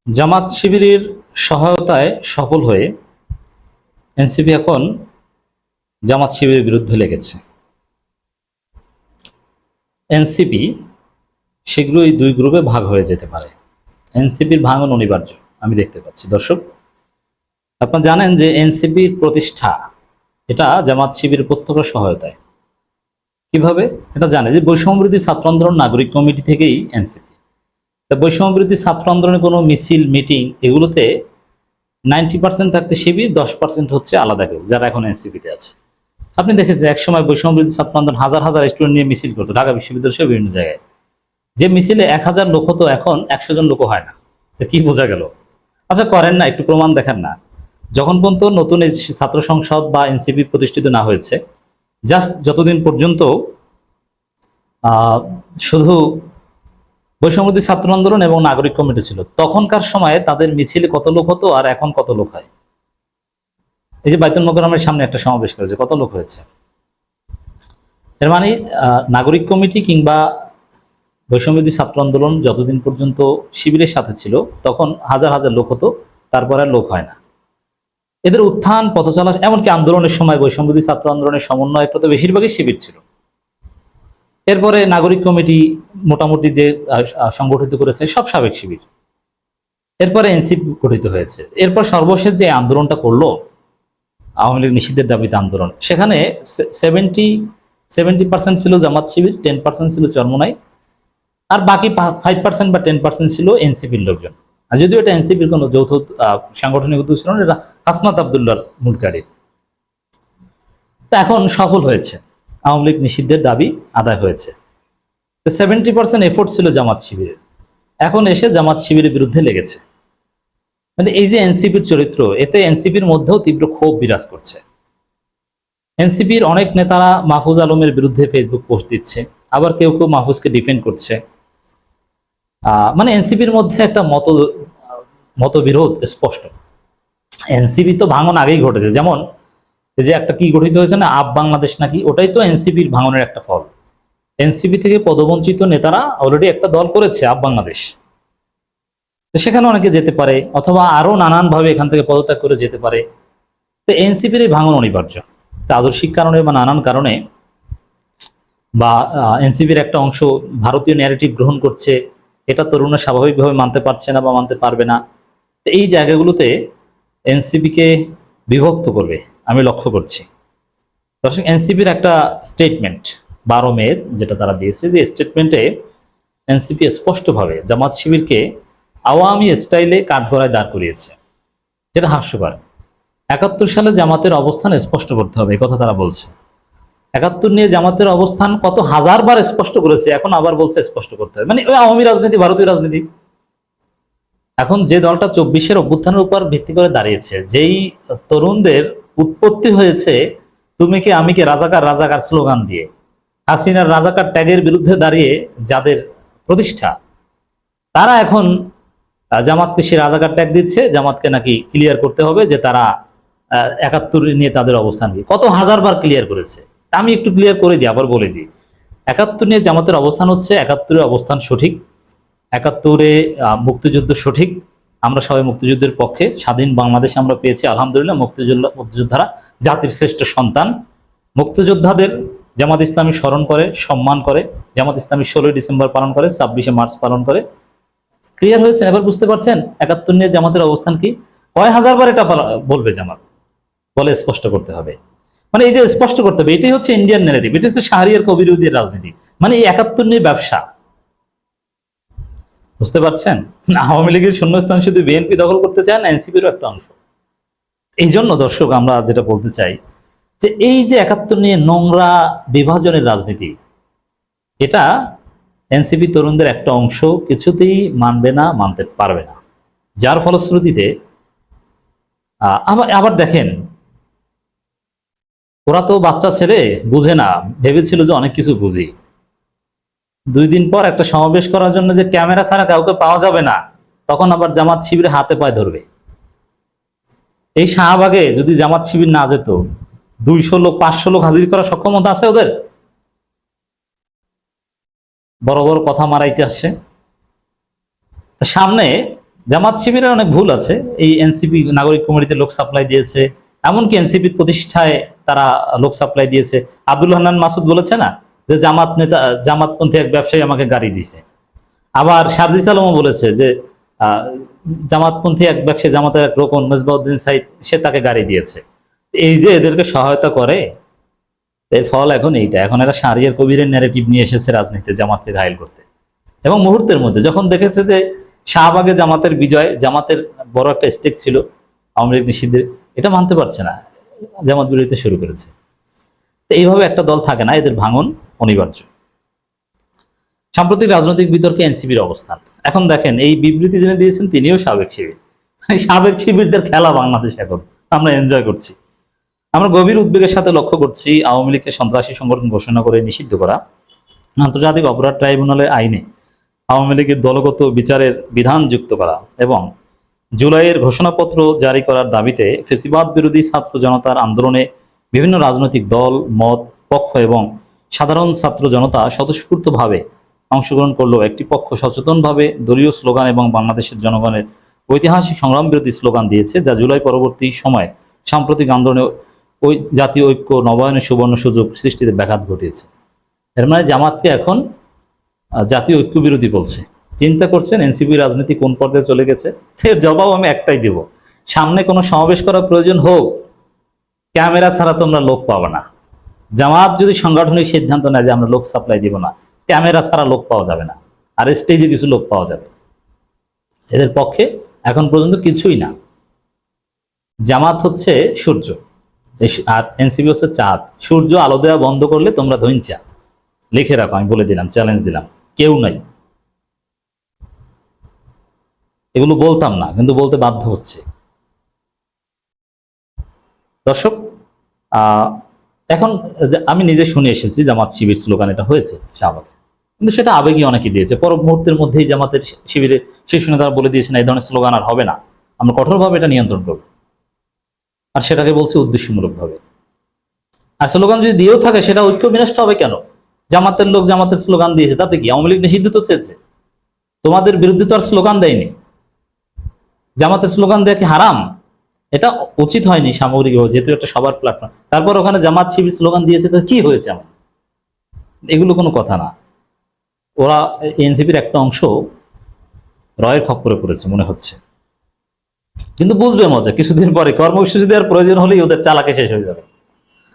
জামাত শিবিরের সহায়তায় সফল হয়ে এনসিপি এখন জামাত শিবিরের বিরুদ্ধে লেগেছে। এনসিপি শীঘ্রই দুই গ্রুপে ভাগ হয়ে যেতে পারে। এনসিপির ভাঙন অনিবার্য আমি দেখতে পাচ্ছি। দর্শক, আপনারা জানেন যে এনসিপির প্রতিষ্ঠা এটা জামাত শিবিরের প্রত্যক্ষ সহায়তায়। কিভাবে এটা জানে যে বৈষম্যবিরোধী ছাত্র আন্দোলন নাগরিক কমিটি থেকেই এনসিপি। বৈষম্যবিরোধী ছাত্র আন্দোলনের কোনো মিছিল মিটিং এগুলোতে 90% থাকতে শিবির, 10% হচ্ছে আলাদা কেউ যারা এখন এনসিপিতে আছে। আপনি দেখেছেন একসময় বৈষম্যবিরোধী ছাত্র আন্দোলন হাজার হাজার স্টুডেন্ট নিয়ে মিছিল করতো ঢাকা বিশ্ববিদ্যালয় সহ বিভিন্ন জায়গায়। যে মিছিলে 1000 লোক হতো এখন 100 জন লোক হয় না। তো কি বোঝা গেল? আচ্ছা করেন না, একটু প্রমাণ দেখান না। যখন পর্যন্ত নতুন এই ছাত্র সংসদ বা এনসিপি প্রতিষ্ঠিত না হয়েছে, জাস্ট যতদিন পর্যন্ত শুধু বৈষম্যবিরোধী ছাত্র আন্দোলন এবং নাগরিক কমিটি ছিল, তখনকার সময়ে তাদের মিছিলে কত লোক হতো আর এখন কত লোক হয়? এই যে বাইতুল মোকাররমের সামনে একটা সমাবেশ করেছে, কত লোক হয়েছে? এর মানে নাগরিক কমিটি কিংবা বৈষম্যবিরোধী ছাত্র আন্দোলন যতদিন পর্যন্ত শিবিরের সাথে ছিল তখন হাজার হাজার লোক হতো, তারপর আর লোক হয় না। এদের উত্থান পথচলা, এমনকি আন্দোলনের সময় বৈষম্যবিরোধী ছাত্র আন্দোলনের সমন্বয় তো বেশিরভাগই শিবির ছিল। এরপরে নাগরিক কমিটি মোটামুটি যে সংগঠিত করেছে সব সাবেক শিবির। এরপরে এনসিপি গঠিত হয়েছে। এরপর সর্বশেষ যে আন্দোলনটা করলো আওয়ামী লীগ নিষিদ্ধের দাবিতে আন্দোলন, সেখানে 70% ছিল জামাত শিবির, 10% ছিল চরমোনাই, আর বাকি 5% বা 10% ছিল এনসিপির লোকজন। আর যদিও এটা এনসিপির কোনো যৌথ সাংগঠনিক উদ্যোগ ছিল না, এটা হাসনাত আবদুল্লাহর মূল গাড়ি। তা এখন সফল হয়েছে, আওয়ামী লীগ নিষিদ্ধের দাবি আদায় হয়েছে। 70% এফোর্ট ছিল জামাত শিবিরের, এখন এসে জামাত শিবিরের বিরুদ্ধে লেগেছে। মানে এই যে এনসিপির চরিত্র, এতে এনসিপির মধ্যেও তীব্র ক্ষোভ বিরাজ করছে। এনসিপির অনেক নেতারা মাহফুজ আলমের বিরুদ্ধে ফেসবুক পোস্ট দিচ্ছে, আবার কেউ কেউ মাহফুজকে ডিফেন্ড করছে। মানে এনসিপির মধ্যে একটা মতবিরোধ স্পষ্ট। এনসিপি তো ভাঙন আগেই ঘটেছে, যেমন এই যে একটা কি গঠিত হয়েছে না, আপ বাংলাদেশ নাকি, ওটাই তো এনসিপির ভাঙনের একটা ফল। এনসিপি থেকে পদবঞ্চিত নেতারা অলরেডি একটা দল করেছে আপ বাংলাদেশ, সেখানে অনেকে যেতে পারে, অথবা আরো নানান ভাবে এখান থেকে পদত্যাগ করে যেতে পারে। তো এনসিপির এই ভাঙন অনিবার্য। তা আদর্শিক কারণে বা নানান কারণে, বা এনসিপির একটা অংশ ভারতীয় ন্যারেটিভ গ্রহণ করছে, এটা তরুণরা স্বাভাবিকভাবে মানতে পারছে না বা মানতে পারবে না। তো এই জায়গাগুলোতে এনসিপিকে বিভক্ত করবে আমি লক্ষ্য করছি। দর্শক, এনসিপির একটা স্টেটমেন্ট 12 মে যেটা তারা দিয়েছে, যে স্টেটমেন্টে এনসিপি স্পষ্টভাবে জামাত শিবিরকে আওয়ামী স্টাইলে কাঠগড়ায় দাঁড় করিয়েছে, যেটা হাস্যকর। 71 সালে জামাতের অবস্থান স্পষ্ট করতে হবে, কথা তারা বলছে। 71 নিয়ে জামাতের অবস্থান কত হাজারবার স্পষ্ট করেছে, এখন আবার বলছে স্পষ্ট করতে হবে। মানে ওই আওয়ামী রাজনীতি, ভারতীয় রাজনীতি। এখন যে দলটা 24-এর অভ্যুত্থানের উপর ভিত্তি করে দাঁড়িয়েছে, যেই তরুণদের উৎপত্তি হয়েছে তুমি কে আমি কে রাজাকার রাজাকার স্লোগান দিয়ে, হাসিনার রাজাকার ট্যাগের বিরুদ্ধে দাঁড়িয়ে যাদের প্রতিষ্ঠা, তারা এখন জামাতকে সে রাজাকার ট্যাগ দিচ্ছে। জামাতকে নাকি ক্লিয়ার করতে হবে যে তারা 71 নিয়ে তাদের অবস্থান কি, কত হাজারবার ক্লিয়ার করেছে। আমি একটু ক্লিয়ার করে দিই, আবার বলে দিই। 71 নিয়ে জামাতের অবস্থান হচ্ছে, 71-এর অবস্থান সঠিক, 71-এ মুক্তিযুদ্ধ সঠিক, আমরা সবাই মুক্তিযুদ্ধের পক্ষে। স্বাধীন বাংলাদেশ আমরা পেয়েছি আলহামদুলিল্লাহ। মুক্তিযোদ্ধারা জাতির শ্রেষ্ঠ সন্তান। মুক্তিযোদ্ধাদের জামাত ইসলামী স্মরণ করে, সম্মান করে। জামাত ইসলামী 16 ডিসেম্বর পালন করে, 26শে মার্চ পালন করে। ক্লিয়ার হয়েছেন? এবার বুঝতে পারছেন 71 নিয়ে জামাতের অবস্থান কি? কয় হাজারবার এটা বলবে জামাত, বলে স্পষ্ট করতে হবে। মানে এই যে স্পষ্ট করতে হবে, এটাই হচ্ছে ইন্ডিয়ান ন্যারেটিভ, এটা হচ্ছে শাহরিয়ার কবিরুদ্দিনের রাজনীতি। মানে এই 71 নিয়ে ব্যবসা, বুঝতে পারছেন? আওয়ামী লীগের শূন্যস্থান শুধু বিএনপি দখল করতে চায় না, এনসিপিরও একটা অংশ। এই জন্য দর্শক, আমরা যেটা বলতে চাই যে এই যে 71 নিয়ে নোংরা বিভাজনের রাজনীতি, এটা এনসিপি তরুণদের একটা অংশ কিছুতেই মানবে না, মানতে পারবে না। যার ফলশ্রুতিতে আবার দেখেন, ওরা তো বাচ্চা ছেলে, বুঝে না, ভেবেছিল যে অনেক কিছু বুঝি। 2 দিন পর একটা সমাবেশ করার জন্য যে ক্যামেরা ছাড়া কাউকে পাওয়া যাবে না, তখন আবার জামাত শিবির হাতে পায়ে ধরবে। এই শাহবাগে যদি জামাত শিবির না যেত, 200 লোক 500 লোক হাজির করার সক্ষমতা আছে ওদের? বড় বড় কথা মারাইতে আসছে। সামনে জামাত শিবিরের অনেক ভুল আছে। এই এনসিপি নাগরিক কমিটিতে লোক সাপ্লাই দিয়েছে, এমনকি এনসিপির প্রতিষ্ঠায় তারা লোক সাপ্লাই দিয়েছে। আব্দুল হান্নান মাসুদ বলেছে না যে জামাত নেতা, জামাতপন্থী এক ব্যবসায়ী আমাকে গাড়ি দিয়েছে। আবার সার্জিস আলমও বলেছে যে জামাতপন্থী এক ব্যবসায়ী, জামাতের এক রোকন মেজবাউদ্দিন সাইদ, সে তাকে গাড়ি দিয়েছে। এই যে এদেরকে সহায়তা করে, এর ফল এখন এইটা। এখন এরা শাহরিয়ার কবিরের ন্যারেটিভ নিয়ে এসেছে রাজনীতিতে জামাতকে ঘায়েল করতে। এবং মুহূর্তের মধ্যে যখন দেখেছে যে শাহবাগে জামাতের বিজয়, জামাতের বড় একটা স্টেক ছিল আওয়ামী লীগ নিষিদ্ধের, এটা মানতে পারছে না, জামাত বিরোধিতা শুরু করেছে। তো এইভাবে একটা দল থাকে না, এদের ভাঙন অনিবার্য। সাম্প্রতিক রাজনৈতিক বিতর্কে এনসিপির অবস্থান। এখন দেখেন, এই বিবৃতি যিনি দিয়েছেন তিনিও সাবেক শিবির। সাবেক শিবিরদের খেলা বাংলাদেশ এখন আমরা এনজয় করছি। আমরা গভীর উদ্বেগের সাথে লক্ষ্য করছি আওয়ামী লীগকে সন্ত্রাসী সংগঠন ঘোষণা করে নিষিদ্ধ করা, আন্তর্জাতিক অপরাধ ট্রাইব্যুনালের আইনে আওয়ামী লীগের দলগত বিচারের বিধান যুক্ত করা এবং জুলাইয়ের ঘোষণাপত্র জারি করার দাবিতে ফেসিবাদ বিরোধী ছাত্র জনতার আন্দোলনে বিভিন্ন রাজনৈতিক দল, মত, পক্ষ এবং সাধারণ ছাত্র জনতা স্বতঃস্ফূর্তভাবে অংশগ্রহণ করলেও একটি পক্ষ সচেতনভাবে দলীয় স্লোগান এবং বাংলাদেশের জনগণের ঐতিহাসিক সংগ্রাম বিরোধী স্লোগান দিয়েছে, যা জুলাই পরবর্তী সময়ে সাম্প্রতিক আন্দোলনে ওই জাতীয় ঐক্য নবায়নের সুবর্ণ সুযোগ সৃষ্টিতে ব্যাঘাত ঘটিয়েছে। এর মানে জামাতকে এখন জাতীয় ঐক্য বিরোধী বলছে। চিন্তা করছেন এনসিপি রাজনীতি কোন পর্যায়ে চলে গেছে? এর জবাব আমি একটাই দেব, সামনে কোনো সমাবেশ করা প্রয়োজন হোক, ক্যামেরা ছাড়া তোমরা লোক পাবে না। জামাত যদি সাংগঠনিক সিদ্ধান্ত নেয় যে আমরা লোক সাপ্লাই দিব না, ক্যামেরা ছাড়া লোক পাওয়া যাবে না, আর স্টেজে কিছু লোক পাওয়া যাবে। এদের পক্ষে এখন পর্যন্ত কিছুই না। জামাত হচ্ছে সূর্য আর এনসিপি হচ্ছে চাঁদ। সূর্য আলো দেওয়া বন্ধ করলে তোমরা ধৈঞ্চা। লিখে রাখো, আমি বলে দিলাম, চ্যালেঞ্জ দিলাম, কেউ নাই। এগুলো বলতাম না, কিন্তু বলতে বাধ্য হচ্ছে। দর্শক, এখন আমি নিজে শুনে এসেছি জামাত শিবির স্লোগান এটা হয়েছে শাহবাগে, কিন্তু সেটা আবেগী অনেকে দিয়েছে। পর মুহূর্তের মধ্যেই জামাতের শিবিরের শীর্ষ নেতারা বলে দিয়েছেন এই ধরনের স্লোগান আর হবে না, আমরা কঠোরভাবে এটা নিয়ন্ত্রণ করব। আর সেটাকে বলছি উদ্দেশ্যমূলকভাবে। আর স্লোগান যদি দিয়েও থাকে সেটা ঐক্য বিনষ্ট হবে কেন? জামাতের লোক জামাতের স্লোগান দিয়েছে, তাতে কি আওয়ামী লীগ নিষিদ্ধ তো চেয়েছে? তোমাদের বিরুদ্ধে তো আর স্লোগান দেয়নি। জামাতের স্লোগান দেয়া কি হারাম? এটা উচিত হয়নি সামগ্রিকভাবে, যেহেতু একটা সবার প্ল্যাটফর্ম। তারপর ওখানে জামাত শিবির স্লোগান দিয়েছে, তো কি হয়েছে এমন? এগুলো কোনো কথা না। ওরা এনসিপির একটা অংশ রয়ের খপ্পরে পড়েছে মনে হচ্ছে, কিন্তু বুঝবে মজা কিছুদিন পরে কর্মসূচি দেওয়ার প্রয়োজন হলেই ওদের চালাকে শেষ হয়ে যাবে।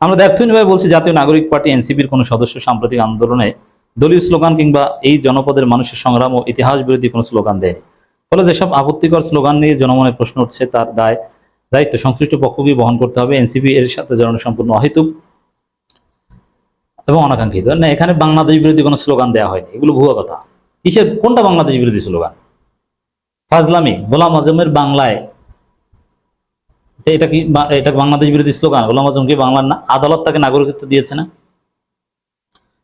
আমরা দ্ব্যর্থহীনভাবে বলছি, জাতীয় নাগরিক পার্টি এনসিপির কোনো সদস্য সাম্প্রতিক আন্দোলনে দলীয় স্লোগান কিংবা এই জনপদের মানুষের সংগ্রাম ও ইতিহাস বিরোধী কোনো স্লোগান দেয়নি। ফলে যেসব আপত্তিকর স্লোগান নিয়ে জনমনে প্রশ্ন উঠছে তার দায়িত্ব সংশ্লিষ্ট পক্ষকেই বহন করতে হবে। এনসিপি এর সাথে জড়ানো সম্পূর্ণ অহেতুক এবং অনাকাঙ্ক্ষিত। না, এখানে বাংলাদেশ বিরোধী কোনো স্লোগান দেওয়া হয়নি, এগুলো ভুয়া কথা। কিসের, কোনটা বাংলাদেশ বিরোধী স্লোগান? ফাজলামি। গোলাম আজমের বাংলায়, এটা কি এটা বাংলাদেশ বিরোধী স্লোগান? গোলাম আজম কি বাংলার না? আদালত তাকে নাগরিকত্ব দিয়েছে না?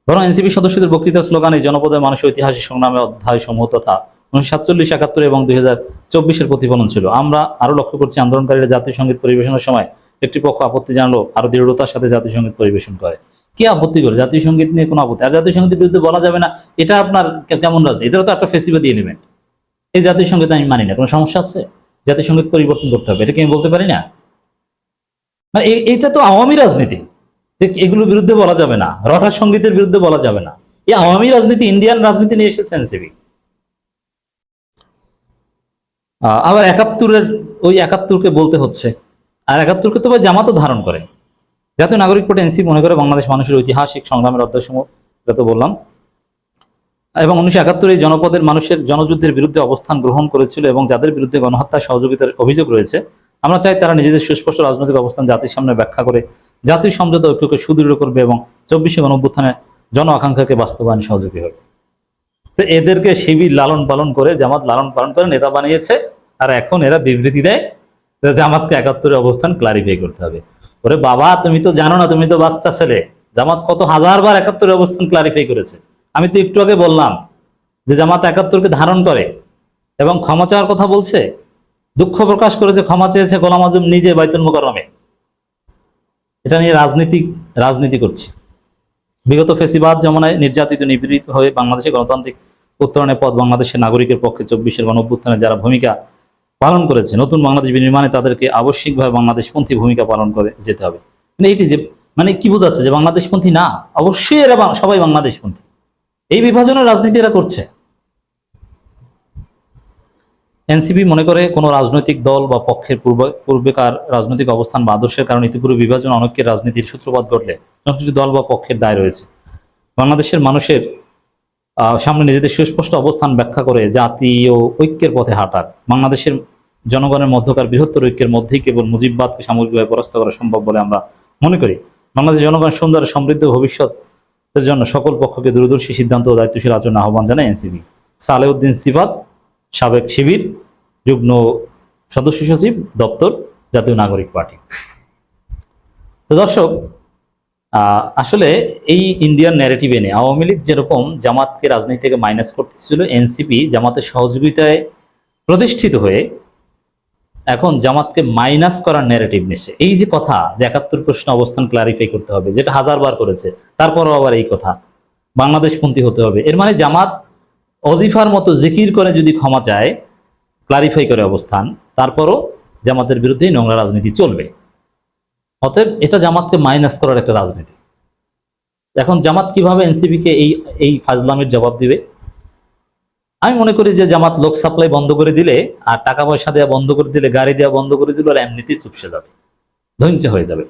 বরং এনসিপি সদস্যদের বক্তৃতা স্লোগানে জনপদের মানুষের ঐতিহাসিক সংগ্রামের অধ্যায় সমূহ তথা 1947, 71 এবং 2024-এর প্রতিফলন ছিল। আমরা আরো লক্ষ্য করছি আন্দোলনকারীরা জাতীয় সঙ্গীত পরিবেশনের সময় একটি পক্ষ আপত্তি জানালো আরো দৃঢ়তার সাথে জাতীয় সঙ্গীত পরিবেশন করে। কি আপত্তি করে? জাতীয় সঙ্গীত নিয়ে কোনো আপত্তি? আর জাতীয় সঙ্গীতের বিরুদ্ধে বলা যাবে না, এটা আপনার কেমন রাজনীতি? এদেরও তো একটা ফেসিবাদী এলিমেন্ট। এই জাতীয় সঙ্গীত আমি মানি না, কোনো সমস্যা আছে? জাতীয় সঙ্গীত পরিবর্তন করতে হবে, এটা কি আমি বলতে পারি না? মানে এইটা তো আওয়ামী রাজনীতি, যে এগুলোর বিরুদ্ধে বলা যাবে না, রটার সঙ্গীতের বিরুদ্ধে বলা যাবে না। এই আওয়ামী রাজনীতি, ইন্ডিয়ান রাজনীতি নিয়ে এসেছে এনসিপি। আবার 71-এর ওই 71-কে বলতে হচ্ছে, আর 71-কে তো জামাতও ধারণ করে। জাতীয় নাগরিক পার্টি এনসিপি মনে করে বাংলাদেশ মানুষের ঐতিহাসিক সংগ্রামের অধ্যায়সমূহ, এটা তো বললাম, এবং 1971 এই জনপদের মানুষের জনযুদ্ধের বিরুদ্ধে অবস্থান গ্রহণ করেছিল এবং যাদের বিরুদ্ধে গণহত্যার সহযোগিতার অভিযোগ রয়েছে, আমরা চাই তারা নিজেদের সুস্পষ্ট রাজনৈতিক অবস্থান জাতির সামনে ব্যাখ্যা করে জাতীয় সমঝোতা ঐক্যকে সুদৃঢ় করবে এবং 24শে গণঅভ্যুত্থানে জন আকাঙ্ক্ষাকে বাস্তবায়ন সহযোগী হবে। তো এদেরকে শিবির লালন পালন করে, জামাত লালন পালন করে নেতা বানিয়েছে, আর এখন এরা বিবৃতি দেয় জামাতকে 71-এর অবস্থান ক্লারিফাই করতে হবে। ওরে বাবা, তুমি তো জানো না, তুমি তো বাচ্চা ছেলে। জামাত কত হাজারবার 71-এর অবস্থান ক্লারিফাই করেছে। আমি তো একটু আগে বললাম যে জামাত 71-কে ধারণ করে এবং ক্ষমা চাওয়ার কথা বলছে, দুঃখ প্রকাশ করেছে, ক্ষমা চেয়েছে গোলাম আজম নিজে বাইতুল মুকাররমে। এটা নিয়ে রাজনীতি করছি। বিগত ফেসিবাদ জমানায় নির্যাতিত নিপীড়িত হয়ে বাংলাদেশে গণতান্ত্রিক উত্তরণের পথ বাংলাদেশের নাগরিকের পক্ষে 24-এর গণঅভ্যুত্থানে যারা ভূমিকা পালন করেছে, নতুন বাংলাদেশ বিনির্মাণে তাদেরকে আবশ্যিকভাবে বাংলাদেশপন্থী ভূমিকা পালন করে যেতে হবে। মানে এটি যে মানে কি বোঝাচ্ছে যে বাংলাদেশপন্থী না, অবশ্যই এরা সবাই বাংলাদেশপন্থী। এই বিভাজনের রাজনীতি এরা করছে। এনসিপি মনে করে কোনো রাজনৈতিক দল বা পক্ষের পূর্বেকার রাজনৈতিক অবস্থান বা আদর্শের কারণে ইতিপূর্বে বিভাজন অনৈক্যের রাজনীতির সূত্রপাত ঘটলে সংশ্লিষ্ট দল বা পক্ষের দায় রয়েছে। বাংলাদেশের মানুষের সামনে নিজেদের সুস্পষ্ট অবস্থান ব্যাখ্যা করে জাতীয় ঐক্যের পথে হাঁটার, বাংলাদেশের জনগণের মধ্যকার বৃহত্তর ঐক্যের মধ্যেই কেবল মুজিববাদকে সামগ্রিকভাবে পরাস্ত করা সম্ভব বলে আমরা মনে করি। বাংলাদেশ জনগণের সুন্দর সমৃদ্ধ ভবিষ্যতের জন্য সকল পক্ষকে দূরদর্শী সিদ্ধান্ত ও দায়িত্বশীল আচরণ আহ্বান জানায় এনসিপি। সালেউদ্দিন সিফাত, সাবেক শিবির যুগ্ম সদস্য সচিব, দপ্তর, জাতীয় নাগরিক পার্টি। তো দর্শক, আসলে এই ইন্ডিয়ান ন্যারেটিভ এনে আওয়ামী লীগ যেরকম জামাতকে রাজনীতি থেকে মাইনাস করতেছিল, এনসিপি জামাতের সহযোগিতায় প্রতিষ্ঠিত হয়ে এখন জামাতকে মাইনাস করার ন্যারেটিভ নেছে। এই যে কথা যে 71 প্রশ্ন অবস্থান ক্লারিফাই করতে হবে, যেটা হাজারবার করেছে, তারপরও আবার এই কথা বাংলাদেশপন্থী হতে হবে, এর মানে জামাত অজিফার মতো জিকির করে যদি ক্ষমা চায়, ক্লারিফাই করে অবস্থান, তারপরও জামাতের বিরুদ্ধেই নোংরা রাজনীতি চলবে। অতএব এটা জামাতকে মাইনাস করার একটা রাজনীতি। এখন জামাত কিভাবে এনসিপিকে এই ফাজলামের জবাব দিবে? আমি মনে করি যে জামাত লোক সাপ্লাই বন্ধ করে দিলে আর টাকা পয়সা দেওয়া বন্ধ করে দিলে, গাড়ি দেওয়া বন্ধ করে দিলে, আর এমনিতেই চুপসে যাবে, ধৈর্য হয়ে যাবে।